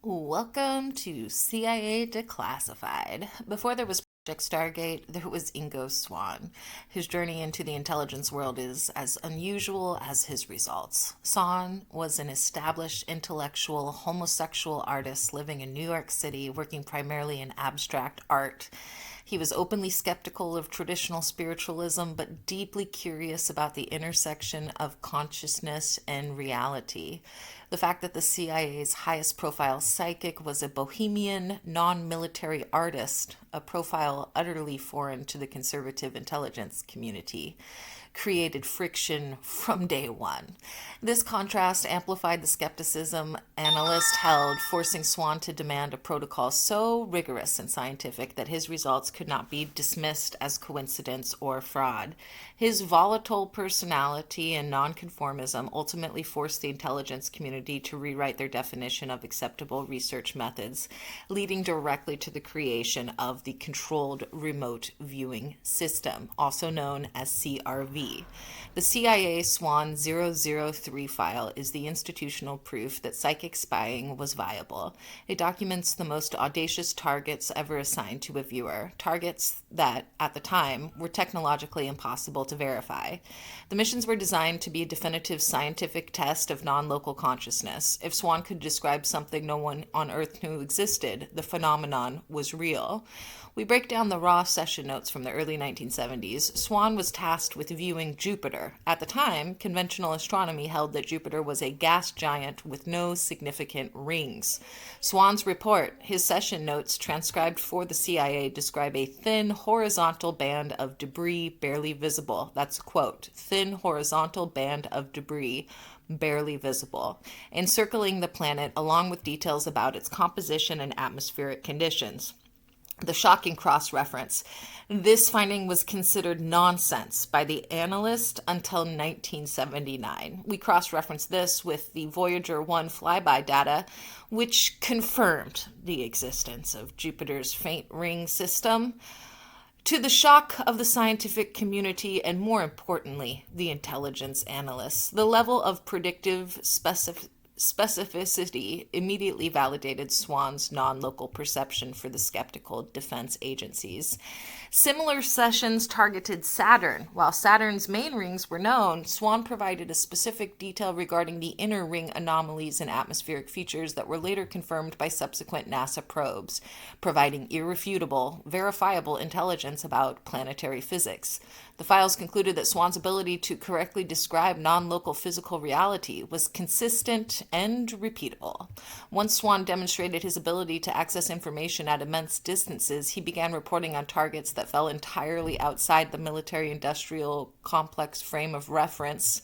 Welcome to CIA Declassified. Before there was Project Stargate, there was Ingo Swann. His journey into the intelligence world is as unusual as his results. Swann was an established intellectual homosexual artist living in New York City, working primarily in abstract art. He was openly skeptical of traditional spiritualism, but deeply curious about the intersection of consciousness and reality. The fact that the CIA's highest profile psychic was a bohemian, non military artist, a profile utterly foreign to the conservative intelligence community, created friction from day one. This contrast amplified the skepticism analysts held, forcing Swann to demand a protocol so rigorous and scientific that his results could not be dismissed as coincidence or fraud. His volatile personality and nonconformism ultimately forced the intelligence community to rewrite their definition of acceptable research methods, leading directly to the creation of the Controlled Remote Viewing System, also known as CRV. The CIA-SWANN-003 file is the institutional proof that psychic spying was viable. It documents the most audacious targets ever assigned to a viewer, targets that, at the time, were technologically impossible to verify. The missions were designed to be a definitive scientific test of non-local consciousness. If Swann could describe something no one on Earth knew existed, the phenomenon was real. We break down the raw session notes from the early 1970s. Swann was tasked with viewing Jupiter. At the time, conventional astronomy held that Jupiter was a gas giant with no significant rings. Swann's report, his session notes transcribed for the CIA, describe a thin horizontal band of debris barely visible. That's a quote, thin horizontal band of debris barely visible, encircling the planet along with details about its composition and atmospheric conditions. The shocking cross-reference. This finding was considered nonsense by the analyst until 1979. We cross-referenced this with the Voyager 1 flyby data, which confirmed the existence of Jupiter's faint ring system. To the shock of the scientific community and, more importantly, the intelligence analysts, the level of predictive specificity immediately validated Swann's non-local perception for the skeptical defense agencies. Similar sessions targeted Saturn. While Saturn's main rings were known, Swann provided a specific detail regarding the inner ring anomalies and atmospheric features that were later confirmed by subsequent NASA probes, providing irrefutable, verifiable intelligence about planetary physics. The files concluded that Swann's ability to correctly describe non-local physical reality was consistent and repeatable. Once Swann demonstrated his ability to access information at immense distances, he began reporting on targets that fell entirely outside the military-industrial complex frame of reference,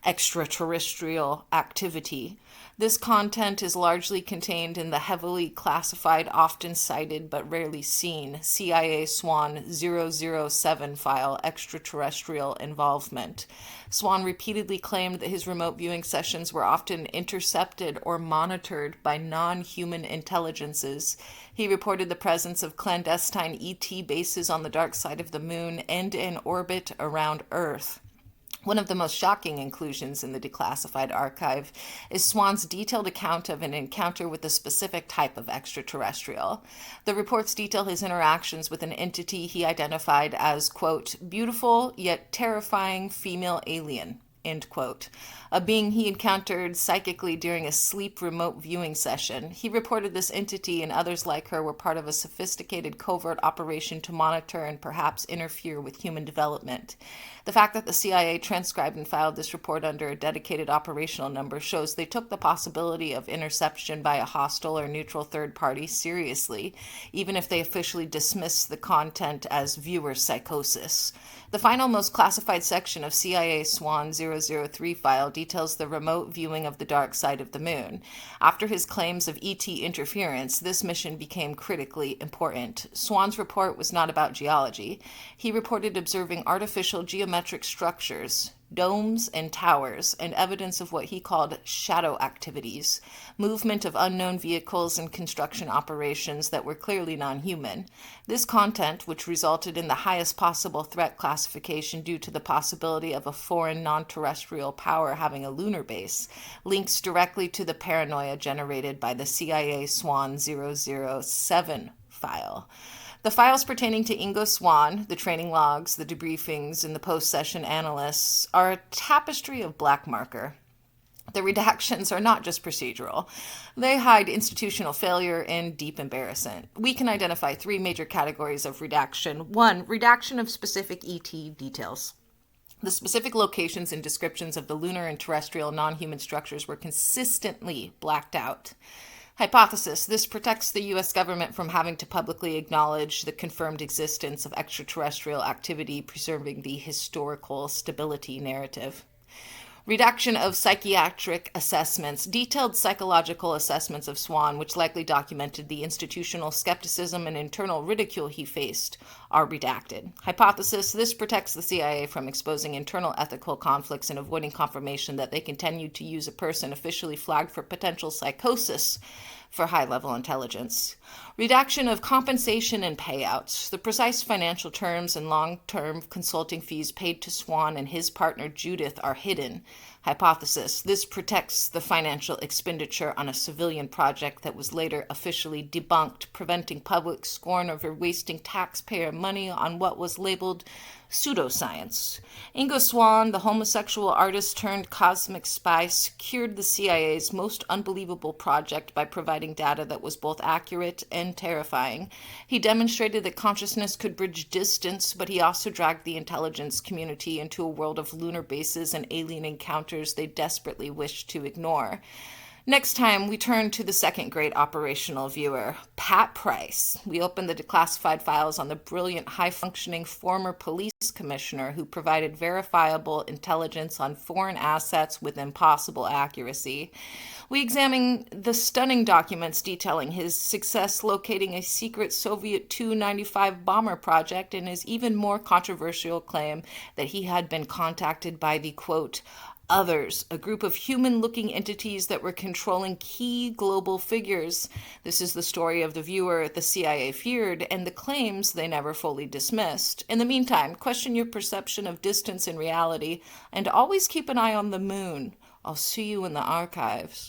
extraterrestrial activity. This content is largely contained in the heavily classified, often cited but rarely seen CIA-SWANN-007 file, Extraterrestrial Involvement. Swann repeatedly claimed that his remote viewing sessions were often intercepted or monitored by non-human intelligences. He reported the presence of clandestine ET bases on the dark side of the moon and in orbit around Earth. One of the most shocking inclusions in the declassified archive is Swann's detailed account of an encounter with a specific type of extraterrestrial. The reports detail his interactions with an entity he identified as, quote, beautiful yet terrifying female alien, end quote, a being he encountered psychically during a sleep remote viewing session. He reported this entity and others like her were part of a sophisticated covert operation to monitor and perhaps interfere with human development. The fact that the CIA transcribed and filed this report under a dedicated operational number shows they took the possibility of interception by a hostile or neutral third party seriously, even if they officially dismissed the content as viewer psychosis. The final most classified section of CIA-SWANN-003 file details the remote viewing of the dark side of the moon. After his claims of ET interference, this mission became critically important. Swann's report was not about geology. He reported observing artificial geometric structures, domes and towers, and evidence of what he called shadow activities, movement of unknown vehicles and construction operations that were clearly non-human. This content, which resulted in the highest possible threat classification due to the possibility of a foreign non-terrestrial power having a lunar base, links directly to the paranoia generated by the CIA-SWANN-007 file. The files pertaining to Ingo Swann, the training logs, the debriefings, and the post-session analysts are a tapestry of black marker. The redactions are not just procedural. They hide institutional failure and deep embarrassment. We can identify three major categories of redaction. One, redaction of specific ET details. The specific locations and descriptions of the lunar and terrestrial non-human structures were consistently blacked out. Hypothesis. This protects the U.S. government from having to publicly acknowledge the confirmed existence of extraterrestrial activity, preserving the historical stability narrative. Redaction of psychiatric assessments. Detailed psychological assessments of Swann, which likely documented the institutional skepticism and internal ridicule he faced, are redacted. Hypothesis. This protects the CIA from exposing internal ethical conflicts and avoiding confirmation that they continued to use a person officially flagged for potential psychosis for high-level intelligence. Redaction of compensation and payouts. The precise financial terms and long-term consulting fees paid to Swann and his partner Judith are hidden. Hypothesis. This protects the financial expenditure on a civilian project that was later officially debunked, preventing public scorn over wasting taxpayer money on what was labeled pseudoscience. Ingo Swann, the homosexual artist turned cosmic spy, secured the CIA's most unbelievable project by providing data that was both accurate and terrifying. He demonstrated that consciousness could bridge distance, but he also dragged the intelligence community into a world of lunar bases and alien encounters they desperately wished to ignore. Next time, we turn to the second great operational viewer, Pat Price. We open the declassified files on the brilliant, high-functioning former police commissioner who provided verifiable intelligence on foreign assets with impossible accuracy. We examine the stunning documents detailing his success locating a secret Soviet Tu-95 bomber project and his even more controversial claim that he had been contacted by the, quote, others, a group of human-looking entities that were controlling key global figures. This is the story of the viewer the CIA feared and the claims they never fully dismissed. In the meantime, question your perception of distance and reality, and always keep an eye on the moon. I'll see you in the archives.